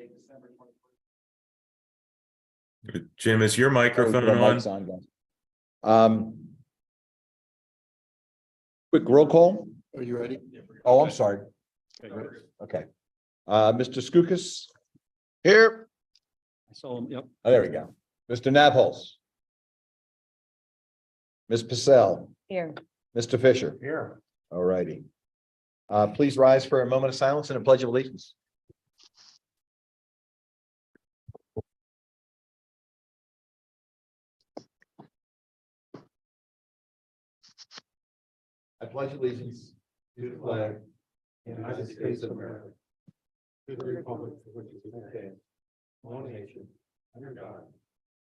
December 21st. Jim, is your microphone The on? mic's on, guys. Quick roll call. Are you ready? Oh, I'm sorry. Okay. Mr. Skoukis? Here. I saw him, yep. Oh, there we go. Mr. Nabholz? Ms. Pacell? Here. Mr. Fisher? Here. All righty. Please rise for a moment of silence and a pledge of allegiance. I pledge allegiance to the flag of the United States of America, To the republic for which it stands, one nation, under God,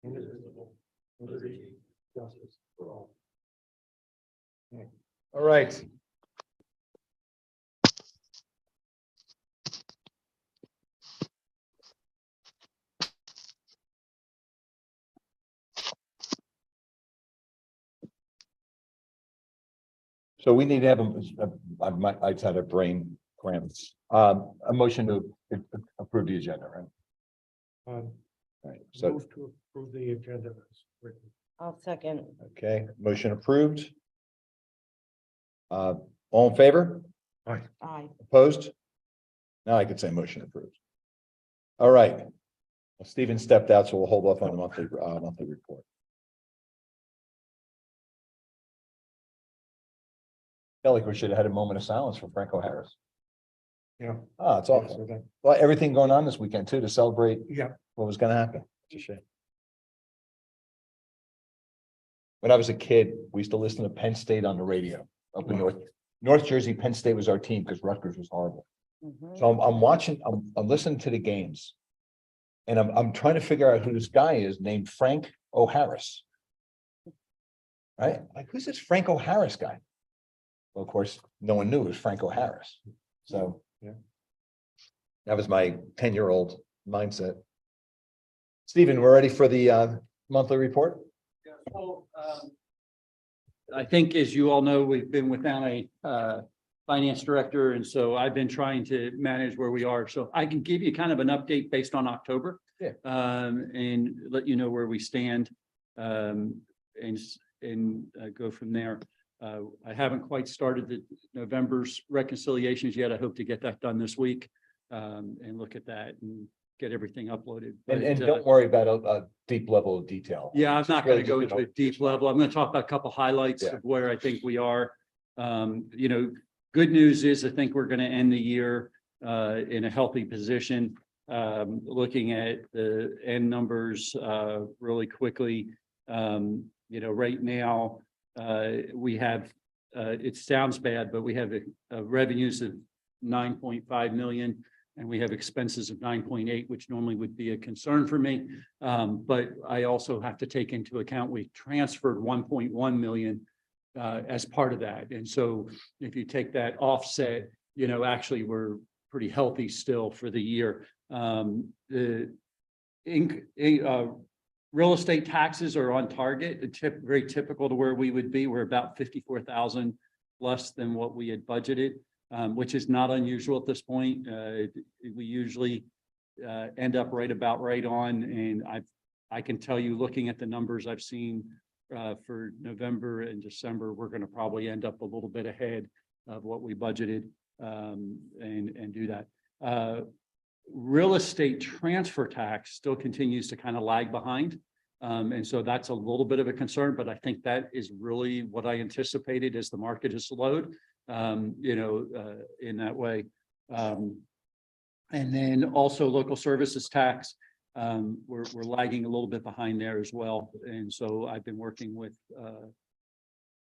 indivisible, with liberty, justice for all. All right. So we need to have I just had a brain cramps. A motion to approve the agenda, right? All right, so, Move to approve the agenda as written. I'll second. okay, motion approved. All in favor? Aye. Opposed? Now I could say motion approved. All right. Well, Stephen stepped out, so we'll hold off on the monthly report. Felt like we should have had a moment of silence for Franco Harris. Yeah. Oh, it's awful. Well, everything going on this weekend too, to celebrate Yeah. what was gonna happen. It's a shame. When I was a kid, we used to listen to Penn State on the radio up in North Jersey. Penn State was our team because Rutgers was horrible. Mhm. So I'm watching, I'm listening to the games. And I'm trying to figure out who this guy is named Frank O'Harris. Right? Like, who's this Frank O'Harris guy? Well, of course, no one knew it was Frank O'Harris. So. Yeah. That was my 10-year-old mindset. Stephen, we're ready for the monthly report? Yeah, so, I think, as you all know, we've been without a finance director, and so I've been trying to manage where we are. So I can give you kind of an update based on October. Yeah. And let you know where we stand, and go from there. I haven't quite started the November's reconciliations yet. I hope to get that done this week, and look at that and get everything uploaded. And But, don't worry about a deep level of detail. yeah, I'm not going to Really go just, into a deep level. I'm going to talk about a couple highlights Yeah. of where I think we are. Good news is I think we're going to end the year in a healthy position. Looking at the end numbers really quickly, right now we have, it sounds bad, but we have revenues of 9.5 million. And we have expenses of 9.8, which normally would be a concern for me. But I also have to take into account, we transferred 1.1 million as part of that. And so if you take that offset, actually we're pretty healthy still for the year. The real estate taxes are on target, very typical to where we would be. We're about 54,000 less than what we had budgeted. Which is not unusual at this point. We usually end up right on, and I can tell you, looking at the numbers I've seen for November and December, we're going to probably end up a little bit ahead of what we budgeted, and do that. Real estate transfer tax still continues to kind of lag behind. And so that's a little bit of a concern, but I think that is really what I anticipated as the market has slowed. In that way. And then also local services tax, we're lagging a little bit behind there as well. And so I've been working with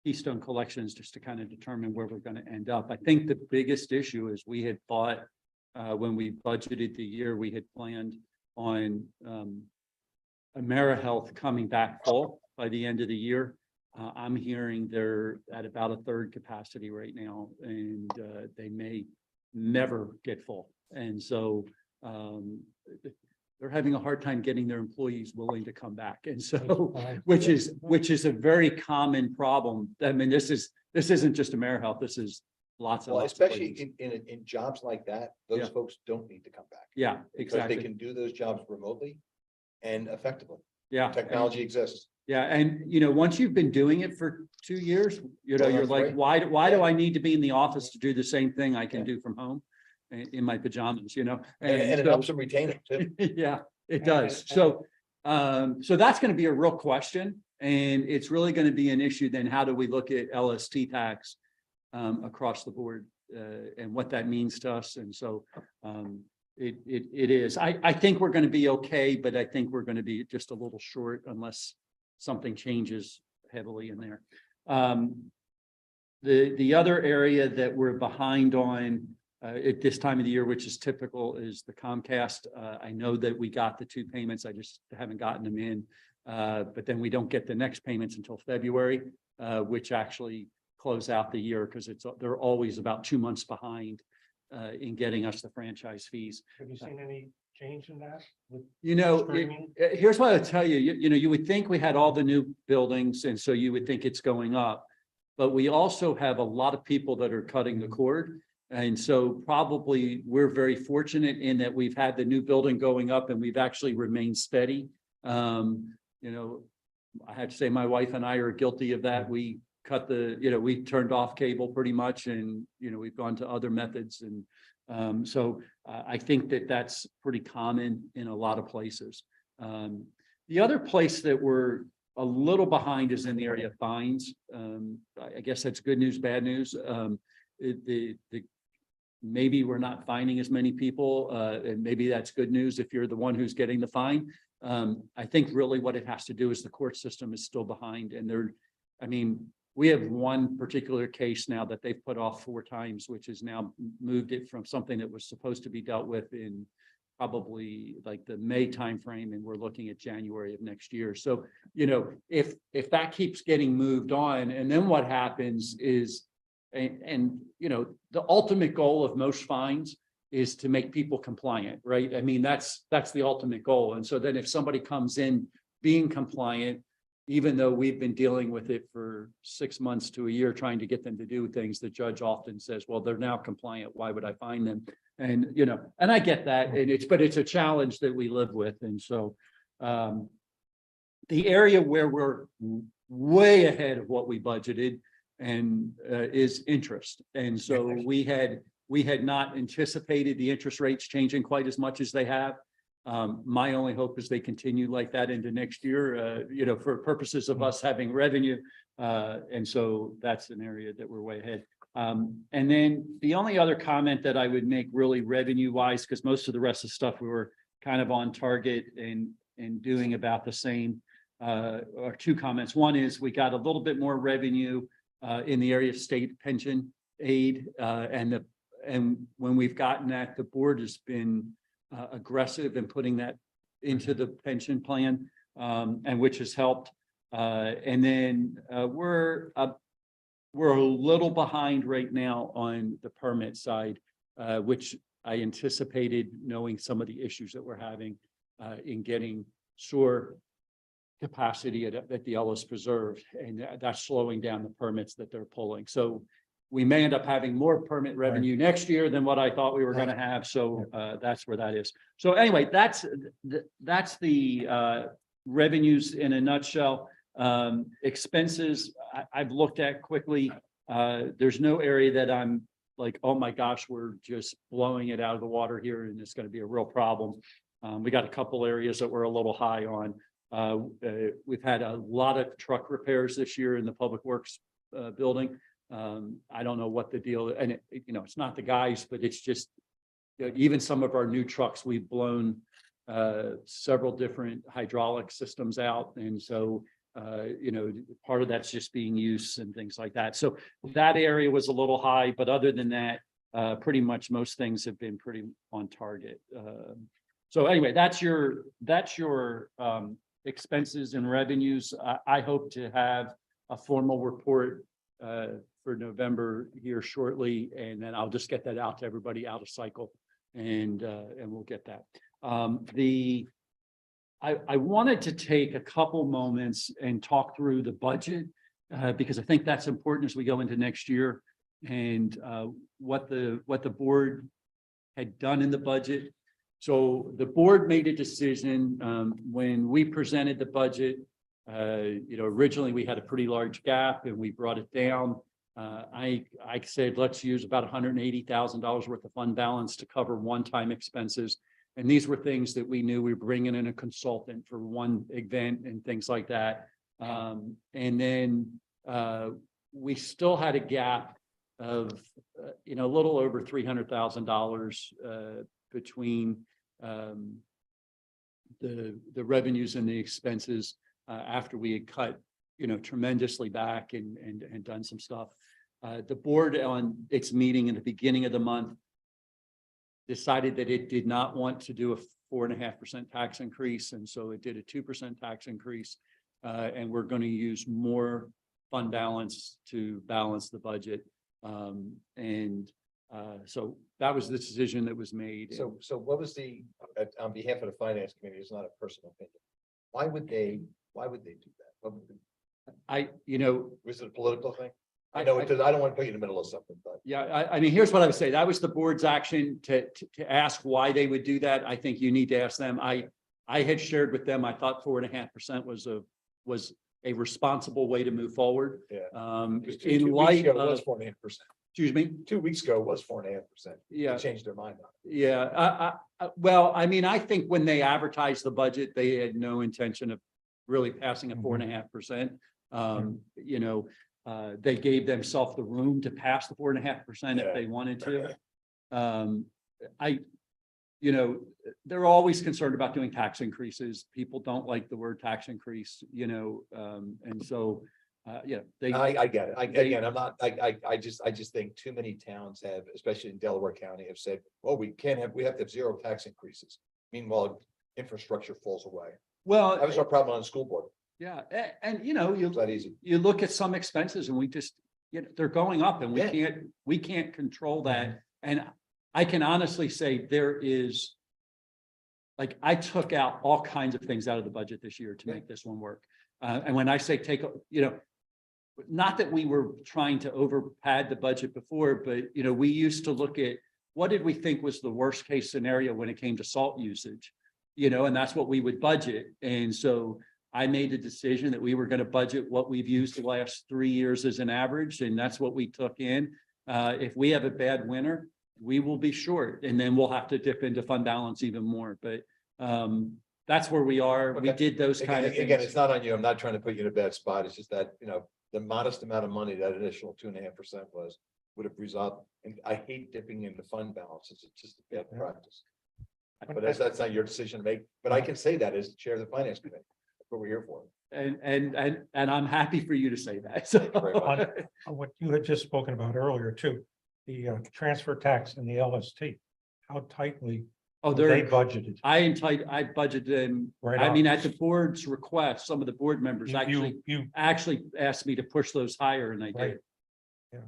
Keystone Collections just to kind of determine where we're going to end up. I think the biggest issue is we had thought when we budgeted the year, we had planned on AmeriHealth coming back full by the end of the year. I'm hearing they're at about a third capacity right now, and they may never get full. And so they're having a hard time getting their employees willing to come back. And so, which is a very common problem. I mean, this isn't just AmeriHealth. This is lots of. Well, lots of especially places. in jobs like that, those Yeah. folks don't need to come back. Yeah, Because they exactly. can do those jobs remotely and effectively. Yeah. Technology exists. Yeah, and once you've been doing it for 2 years, Going you're on like, 3. why do Yeah. I need to be in the office to do the same thing I can Yeah. do from home? In my pajamas, And it so- helps them retain it too. Yeah, it does. So that's going to be a real question, and it's really going to be an issue. Then how do we look at LST tax across the board and what that means to us? And so it is. I think we're going to be okay, but I think we're going to be just a little short unless something changes heavily in there. The other area that we're behind on at this time of the year, which is typical, is the Comcast. I know that we got the 2 payments. I just haven't gotten them in. But then we don't get the next payments until February, which actually close out the year because they're always about 2 months behind in getting us the franchise fees. Have you seen any change in that? with Streaming? Here's what I'll tell you. You would think we had all the new buildings, and so you would think it's going up. But we also have a lot of people that are cutting the cord. And so probably we're very fortunate in that we've had the new building going up and we've actually remained steady. I have to say my wife and I are guilty of that. We cut we turned off cable pretty much, and, we've gone to other methods. And so I think that that's pretty common in a lot of places. The other place that we're a little behind is in the area of fines. I guess that's good news, bad news. Maybe we're not finding as many people, and maybe that's good news if you're the one who's getting the fine. I think really what it has to do is the court system is still behind, and we have one particular case now that they've put off 4 times, which has now moved it from something that was supposed to be dealt with in probably like the May timeframe, and we're looking at January of next year. So, if that keeps getting moved on, and then what happens is, the ultimate goal of most fines is to make people compliant, right? That's the ultimate goal. And so then if somebody comes in being compliant, even though we've been dealing with it for 6 months to a year, trying to get them to do things, the judge often says, well, they're now compliant. Why would I fine them? And, and I get that, but it's a challenge that we live with. And so the area where we're way ahead of what we budgeted and is interest. And so we had not anticipated the interest rates changing quite as much as they have. My only hope is they continue like that into next year, for purposes of us having revenue. And so that's an area that we're way ahead. And then the only other comment that I would make really revenue wise, because most of the rest of the stuff we were kind of on target and doing about the same, are 2 comments. One is we got a little bit more revenue in the area of state pension aid, and when we've gotten that, the board has been aggressive in putting that into the pension plan, and which has helped. And then we're a little behind right now on the permit side, which I anticipated, knowing some of the issues that we're having in getting sewer capacity at the Ellis Preserve, and that's slowing down the permits that they're pulling. So we may end up having more permit revenue next year than what I thought we were going to have. So that's where that is. So anyway, that's the revenues in a nutshell. Expenses, I've looked at quickly. There's no area that I'm like, oh my gosh, we're just blowing it out of the water here, and it's going to be a real problem. We got a couple areas that we're a little high on. We've had a lot of truck repairs this year in the Public Works building. I don't know what the deal, and it's not the guys, but it's just even some of our new trucks, we've blown several different hydraulic systems out, and so part of that's just being used and things like that. So that area was a little high, but other than that, pretty much most things have been pretty on target. So anyway, that's your expenses and revenues. I hope to have a formal report for November here shortly, and then I'll just get that out to everybody out of cycle, and we'll get that. I wanted to take a couple moments and talk through the budget because I think that's important as we go into next year. and what the board had done in the budget. So the board made a decision when we presented the budget. Originally we had a pretty large gap and we brought it down. I said, let's use about $180,000 worth of fund balance to cover one-time expenses. And these were things that we knew we were bringing in a consultant for one event and things like that. And then we still had a gap of, a little over $300,000 between the revenues and the expenses after we had cut, tremendously back and done some stuff. The board on its meeting in the beginning of the month decided that it did not want to do a 4.5% tax increase. And so it did a 2% tax increase. And we're going to use more fund balance to balance the budget. So that was the decision that was made. So what was on behalf of the finance committee, it's not a personal opinion. Why would they do that? Was it a political thing? I know it does. I don't want to put you in the middle of something, but. Yeah, I mean, here's what I would say. That was the board's action to ask why they would do that. I think you need to ask them. I had shared with them, I thought 4.5% was a responsible way to move forward. Yeah. In light of, it was 4.5%. Excuse me? 2 weeks ago it was 4.5%. Yeah. They changed their mind on it. Yeah. Well, I mean, I think when they advertised the budget, they had no intention of really passing a 4.5%. They gave themselves the room to pass the 4.5% if they wanted to. They're always concerned about doing tax increases. People don't like the word tax increase, and so, I get it. I just think too many towns have, especially in Delaware County, have said, well, we have to have 0 tax increases. Meanwhile, infrastructure falls away. Well, That was our problem on the school board. yeah. It's not easy. You look at some expenses and we just, they're going up and we can't control that. And I can honestly say there is, like, I took out all kinds of things out of the budget this year to make this one work. And when I say take, not that we were trying to overpad the budget before, but, we used to look at what did we think was the worst case scenario when it came to salt usage, and that's what we would budget. And so I made a decision that we were going to budget what we've used the last 3 years as an average. And that's what we took in. If we have a bad winter, we will be short, and then we'll have to dip into fund balance even more. But that's where we are. Okay. We did those kind of things. Again, it's not on you. I'm not trying to put you in a bad spot. It's just that, the modest amount of money that initial 2.5% would have resolved. And I hate dipping into fund balances. It's just a bad practice. But that's not your decision to make. But I can say that as the chair of the finance committee. That's what we're here for. And I'm happy for you to say that. So On what you had just spoken about earlier too, the transfer tax and the LST, how tightly oh, they budgeted. I budgeted them. Right I mean, on. at the board's request, some of the board members actually asked me to push those higher, and I Right. did. Yeah.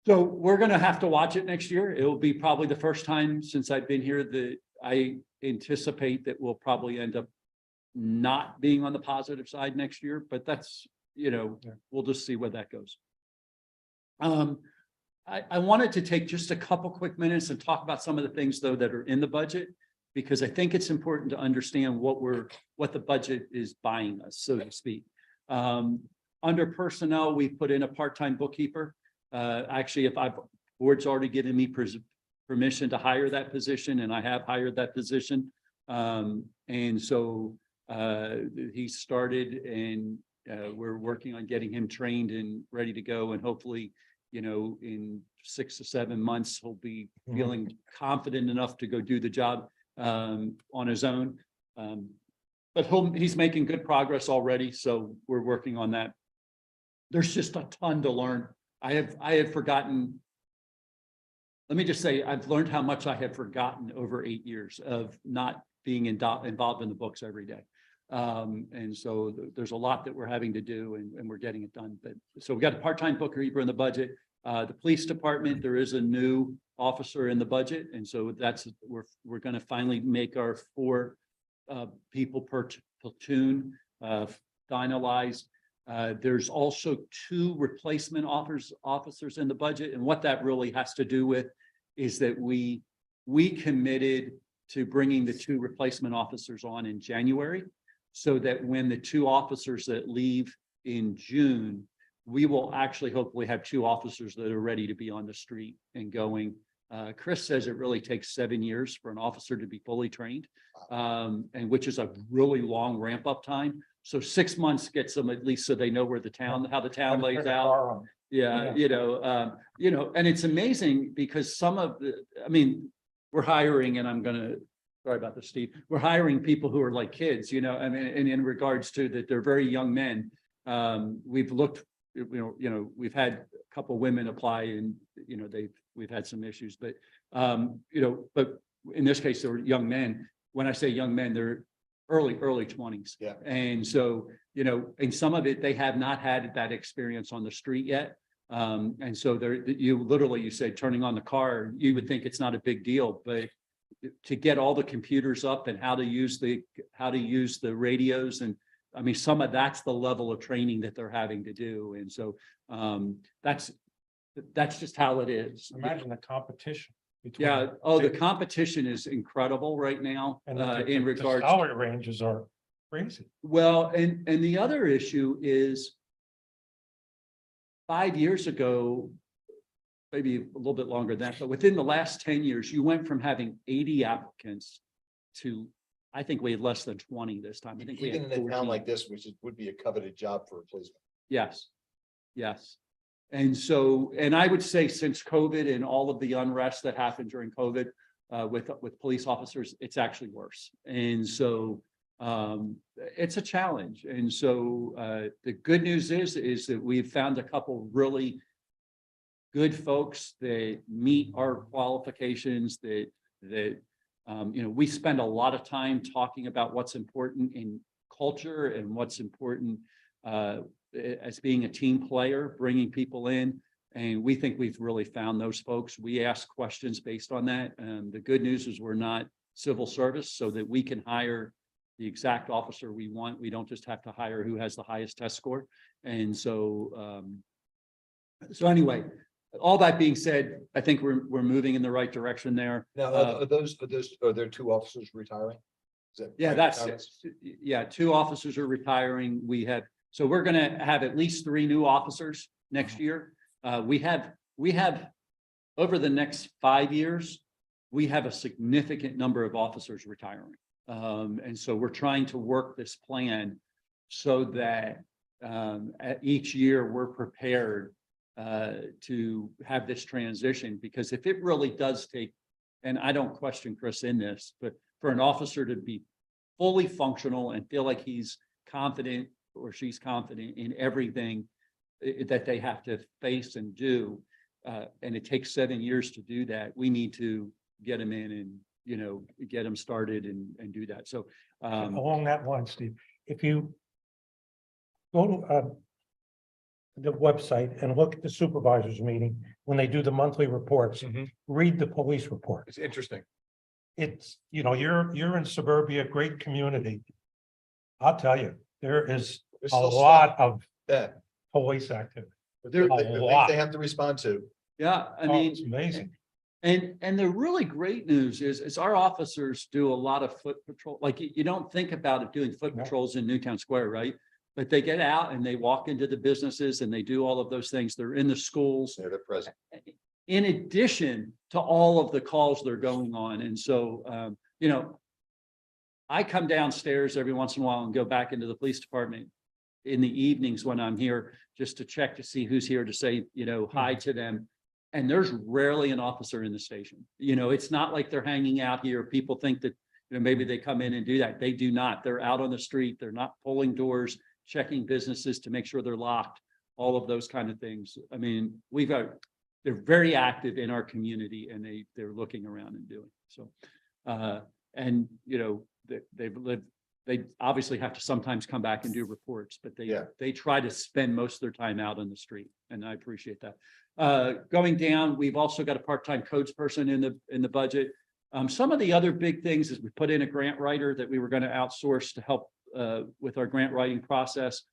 So we're going to have to watch it next year. It will be probably the first time since I've been here that I anticipate that we'll probably end up not being on the positive side next year, but that's, we'll just see where that goes. I wanted to take just a couple quick minutes and talk about some of the things though that are in the budget, because I think it's important to understand what the budget is buying us, so to speak. Under personnel, we put in a part-time bookkeeper. Actually, board's already given me permission to hire that position, and I have hired that position. And so he started, and we're working on getting him trained and ready to go, and hopefully, in 6 to 7 months, he'll be feeling confident enough to go do the job on his own. But he's making good progress already, so we're working on that. There's just a ton to learn. I have forgotten. Let me just say, I've learned how much I have forgotten over 8 years of not being involved in the books every day. And so there's a lot that we're having to do, and we're getting it done. But so we got a part-time bookkeeper in the budget. The police department, there is a new officer in the budget. And so we're going to finally make our 4 people per platoon finalized. There's also 2 replacement officers in the budget. And what that really has to do with is that we committed to bringing the 2 replacement officers on in January, so that when the 2 officers that leave in June, we will actually hopefully have 2 officers that are ready to be on the street and going. Chris says it really takes 7 years for an officer to be fully trained, and which is a really long ramp up time. So 6 months gets them at least so they know where how the town lays out. Yeah, and it's amazing because some of we're hiring, and sorry about this, Steve. We're hiring people who are like kids, and in regards to that, they're very young men. We've looked, we've had a couple women apply, and we've had some issues, but but in this case, they were young men. When I say young men, they're early 20s. Yeah. And so, and some of it, they have not had that experience on the street yet. And so you said turning on the car, you would think it's not a big deal, but to get all the computers up and how to use the radios, and some of that's the level of training that they're having to do. And so that's just how it is. Imagine the competition. between Yeah. Oh, the competition is incredible right now, And in the regards. salary ranges are crazy. Well, and the other issue is 5 years ago, maybe a little bit longer than that, but within the last 10 years, you went from having 80 applicants to, I think we had less than 20 this time. I think we had Even in a town 14. like this, which would be a coveted job for a policeman. Yes, yes. And so, and I would say since COVID and all of the unrest that happened during COVID with police officers, it's actually worse. And so it's a challenge. And so the good news is that we've found a couple really good folks that meet our qualifications, that we spend a lot of time talking about what's important in culture and what's important as being a team player, bringing people in. And we think we've really found those folks. We ask questions based on that. The good news is we're not civil service, so that we can hire the exact officer we want. We don't just have to hire who has the highest test score. And so, so anyway, all that being said, I think we're moving in the right direction there. Now, are there 2 officers retiring? Is that Yeah, right? 2 officers are retiring. So we're going to have at least 3 new officers next year. We have over the next 5 years, we have a significant number of officers retiring. And so we're trying to work this plan so that at each year we're prepared to have this transition, because if it really does take, and I don't question Chris in this, but for an officer to be fully functional and feel like he's confident or she's confident in everything that they have to face and do, and it takes 7 years to do that, we need to get them in and get them started and do that. So Along that line, Steve, if you go to the website and look at the supervisors meeting, when they do the monthly reports, read the police report. It's interesting. It's, you're in suburbia, great community. I'll tell you, there is There's a still lot stuff. of Yeah, police activity. but the A things lot. they have to respond to. yeah, I Oh, mean, it's amazing. and the really great news is our officers do a lot of foot patrol. Like you don't think about it doing foot No. patrols in Newtown Square, right? But they get out and they walk into the businesses and they do all of those things. They're in the schools, They're present. in addition to all of the calls they're going on. And so, I come downstairs every once in a while and go back into the police department in the evenings when I'm here, just to check to see who's here to say, hi to them. And there's rarely an officer in the station. It's not like they're hanging out here. People think that, maybe they come in and do that. They do not. They're out on the street. They're not pulling doors, checking businesses to make sure they're locked, all of those kind of things. I mean, they're very active in our community, and they're looking around and doing so. They obviously have to sometimes come back and do reports, but they try to spend most of their time out on the street, and I appreciate that. Going down, we've also got a part-time codes person in the budget. Some of the other big things is we put in a grant writer that we were going to outsource to help with our grant writing process.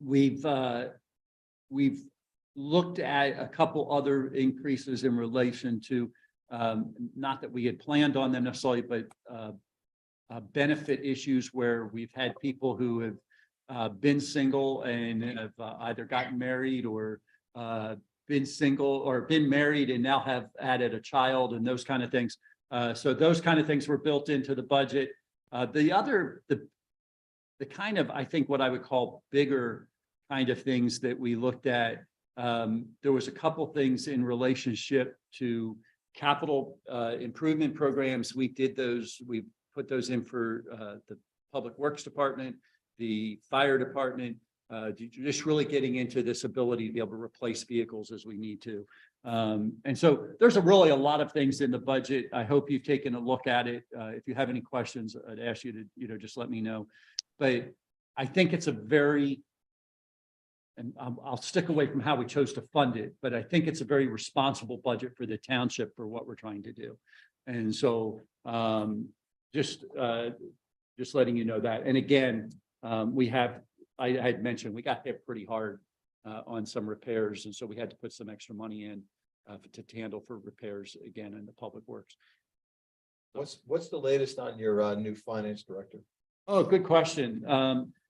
we've looked at a couple other increases in relation to, not that we had planned on them necessarily, but benefit issues where we've had people who have been single and have either gotten married or been single or been married and now have added a child and those kind of things. So those kind of things were built into the budget. The kind of, I think what I would call bigger kind of things that we looked at, there was a couple things in relationship to capital improvement programs. We did those, we put those in for the Public Works Department, the Fire Department, just really getting into this ability to be able to replace vehicles as we need to. And so there's really a lot of things in the budget. I hope you've taken a look at it. If you have any questions, I'd ask you to, just let me know. But I think it's a very, and I'll stick away from how we chose to fund it, but I think it's a very responsible budget for the township for what we're trying to do. And so just letting you know that. And again, I had mentioned we got hit pretty hard on some repairs. And so we had to put some extra money in to handle for repairs again in the public works. What's the latest on your new finance director? Oh, good question.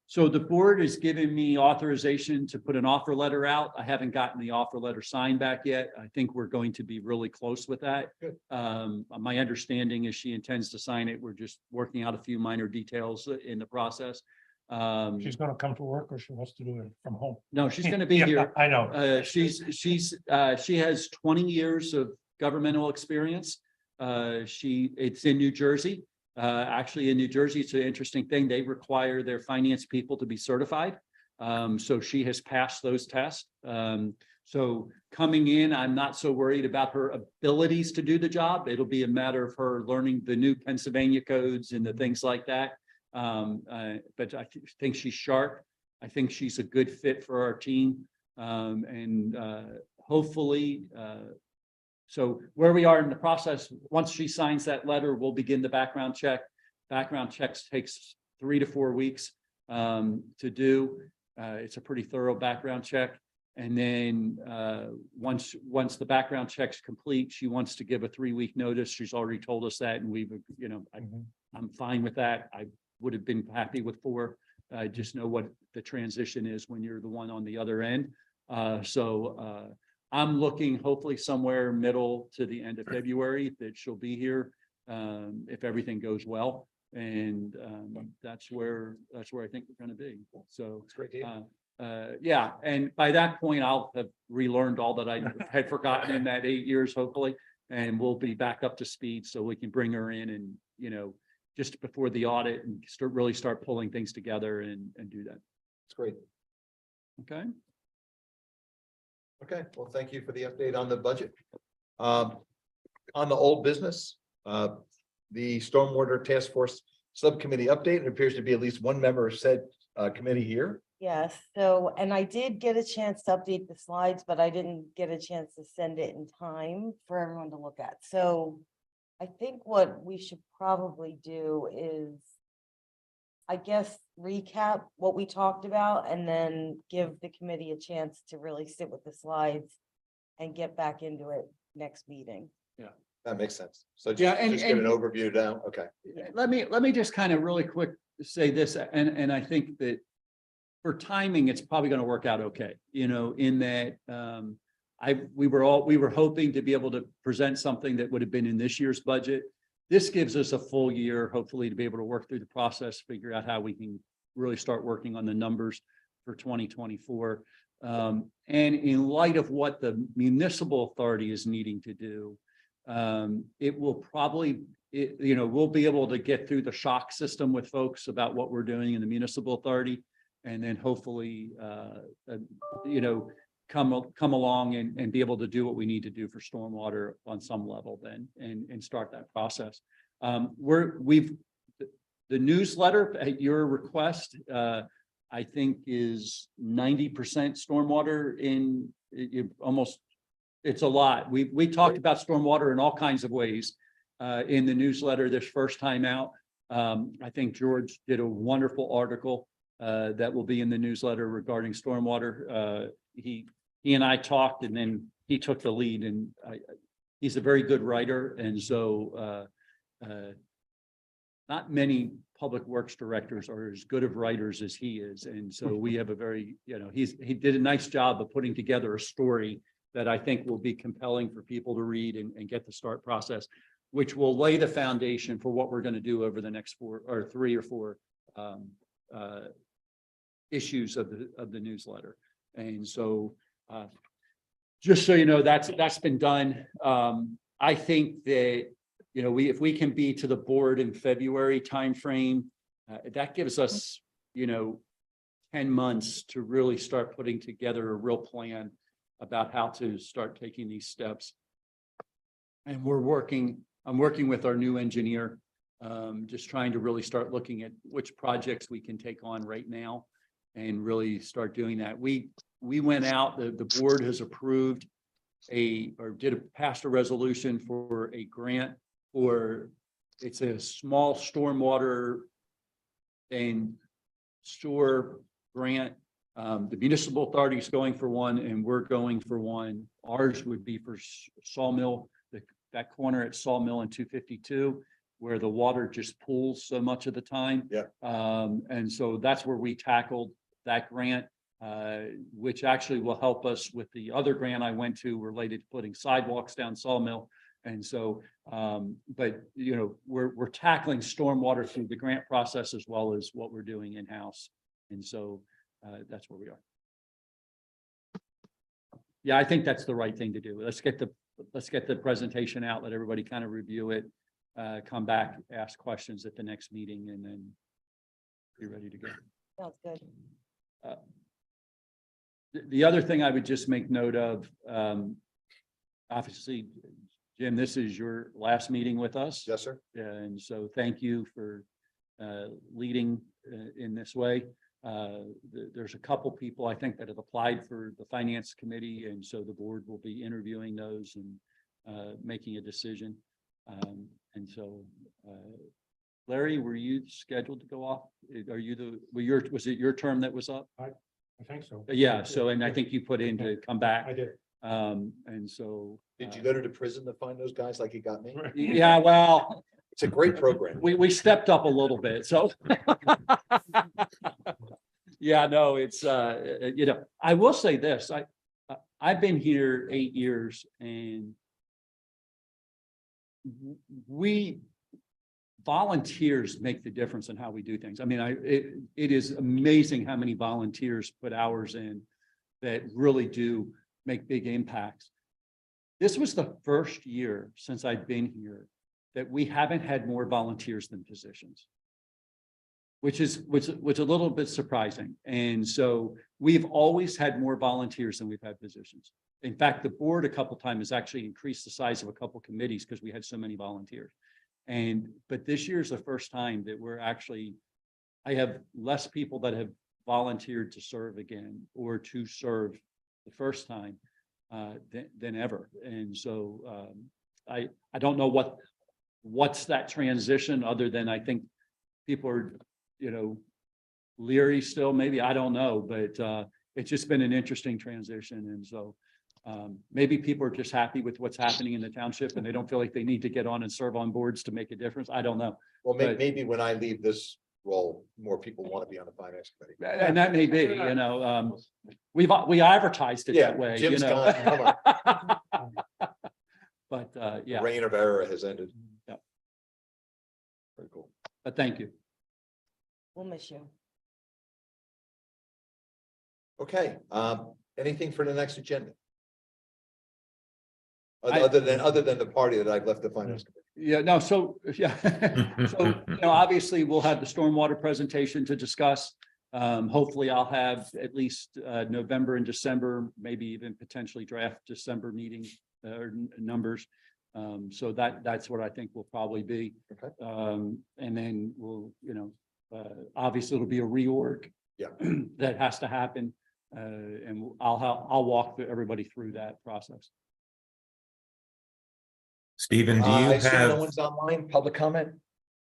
So the board is giving me authorization to put an offer letter out. I haven't gotten the offer letter signed back yet. I think we're going to be really close with that. Good. My understanding is she intends to sign it. We're just working out a few minor details in the process. She's gonna come to work or she wants to do it from home? No, she's going to be Yeah, here. I know. She has 20 years of governmental experience. It's in New Jersey. Actually, in New Jersey, it's an interesting thing. They require their finance people to be certified. So she has passed those tests. So coming in, I'm not so worried about her abilities to do the job. It'll be a matter of her learning the new Pennsylvania codes and the things like that. But I think she's sharp. I think she's a good fit for our team. And hopefully, so where we are in the process, once she signs that letter, we'll begin the background check. Background checks takes 3 to 4 weeks to do. It's a pretty thorough background check. And then once the background check's complete, she wants to give a 3-week notice. She's already told us that, and we've, I'm fine with that. I would have been happy with 4. I just know what the transition is when you're the one on the other end. So I'm looking hopefully somewhere middle to the end of February that she'll be here if everything goes well. And that's where I think we're going to be. So It's great to hear. yeah, and by that point, I'll have relearned all that I had forgotten in that 8 years, hopefully, and we'll be back up to speed so we can bring her in and, just before the audit and really start pulling things together and do that. It's great. Okay. Okay, well, thank you for the update on the budget. On the old business, the Stormwater Task Force Subcommittee update, it appears to be at least one member of said committee here. Yes, so, and I did get a chance to update the slides, but I didn't get a chance to send it in time for everyone to look at. So I think what we should probably do is, I guess, recap what we talked about and then give the committee a chance to really sit with the slides and get back into it next meeting. That makes sense. So just, Yeah, and- just get an and- overview now. Okay. Let me just kind of really quick say this, and I think that for timing, it's probably going to work out okay, in that we were hoping to be able to present something that would have been in this year's budget. This gives us a full year, hopefully, to be able to work through the process, figure out how we can really start working on the numbers for 2024. And in light of what the municipal authority is needing to do, it will probably, we'll be able to get through the shock system with folks about what we're doing in the municipal authority. And then hopefully, come along and be able to do what we need to do for stormwater on some level then and start that process. The newsletter at your request, I think is 90% stormwater in almost, it's a lot. We talked about stormwater in all kinds of ways in the newsletter this first time out. I think George did a wonderful article that will be in the newsletter regarding stormwater. He and I talked, and then he took the lead, and he's a very good writer, and so not many public works directors are as good of writers as he is, and so we have a very, he did a nice job of putting together a story that I think will be compelling for people to read and get the start process, which will lay the foundation for what we're going to do over the next 3 or 4 issues of the newsletter. And so just so you know, that's been done. I think that, if we can be to the board in February timeframe, that gives us, 10 months to really start putting together a real plan about how to start taking these steps. And I'm working with our new engineer, just trying to really start looking at which projects we can take on right now and really start doing that. We went out, the board has approved passed a resolution for a grant it's a small stormwater and sewer grant. The municipal authority is going for one, and we're going for one. Ours would be for Sawmill, that corner at Sawmill and 252, where the water just pools so much of the time. Yeah. And so that's where we tackled that grant, which actually will help us with the other grant I went to related to putting sidewalks down Sawmill. And so, but we're tackling stormwater through the grant process as well as what we're doing in-house. And so that's where we are. Yeah, I think that's the right thing to do. Let's get the presentation out, let everybody kind of review it, come back, ask questions at the next meeting, and then be ready to go. Sounds good. The other thing I would just make note of, obviously, Jim, this is your last meeting with us. Yes, sir. And so thank you for leading in this way. There's a couple people I think that have applied for the finance committee, and so the board will be interviewing those and making a decision. And so, Larry, were you scheduled to go off? Are you was it your term that was up? I think so. Yeah. So, and I think you put in to come back. I did. And so. Did you go to the prison to find those guys like you got me? Yeah, well, It's a great program. we stepped up a little bit, so. Yeah, no, it's, I will say this, I've been here 8 years, and volunteers make the difference in how we do things. I mean, it is amazing how many volunteers put hours in that really do make big impacts. This was the first year since I've been here that we haven't had more volunteers than positions, which is a little bit surprising. And so we've always had more volunteers than we've had positions. In fact, the board a couple times has actually increased the size of a couple committees because we had so many volunteers. But this year's the first time that I have less people that have volunteered to serve again or to serve the first time than ever. And so I don't know what's that transition, other than I think people are, leery still, maybe, I don't know, but it's just been an interesting transition. And so maybe people are just happy with what's happening in the township and they don't feel like they need to get on and serve on boards to make a difference. I don't know. Well, maybe when I leave this role, more people want to be on the finance committee. And that may be, we advertised it that way, Jim's gone. Come on. But The yeah, reign of error has ended. Yep. Very cool. but thank you. We'll miss you. Okay, anything for the next agenda? I- Other than the party that I've left the finance committee. Yeah, no, so, yeah. So, obviously we'll have the stormwater presentation to discuss. Hopefully I'll have at least November and December, maybe even potentially draft December meeting numbers. So that's what I think will probably be. Okay. And then we'll, obviously it'll be a reorg. Yeah. That has to happen. And I'll walk everybody through that process. Stephen, do I you assume no have, one's online, public comment?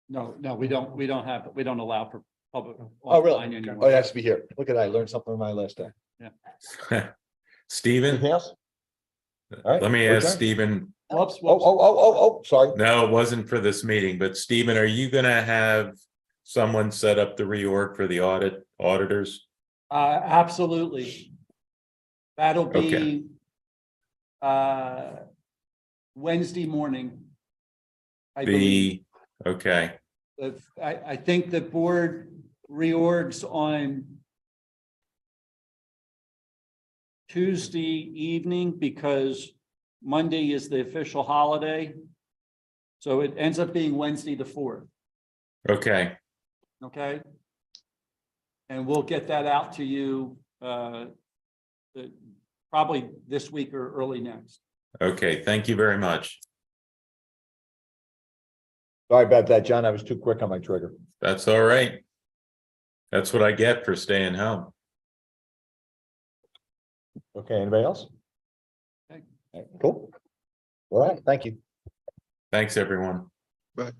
No, we don't allow for public. Oh, really? offline anyway. Oh, it has to be here. Look at that. I learned something on my last day. Stephen, Anything else? All right, let me we're ask adjourned. Stephen, Whoops, Oh, whoops. sorry. no, it wasn't for this meeting, but Stephen, are you gonna have someone set up the reorg for the auditors? Absolutely. That'll be Wednesday morning. I believe. Okay, I think the board reorgs on Tuesday evening because Monday is the official holiday. So it ends up being Wednesday the 4th, okay, okay? And we'll get that out to you probably this week or early next. okay, thank you very much. Sorry about that, John. I was too quick on my trigger. That's all right. That's what I get for staying home. Okay, anybody else? Okay. Cool. All right, thank you. Thanks, everyone. Bye.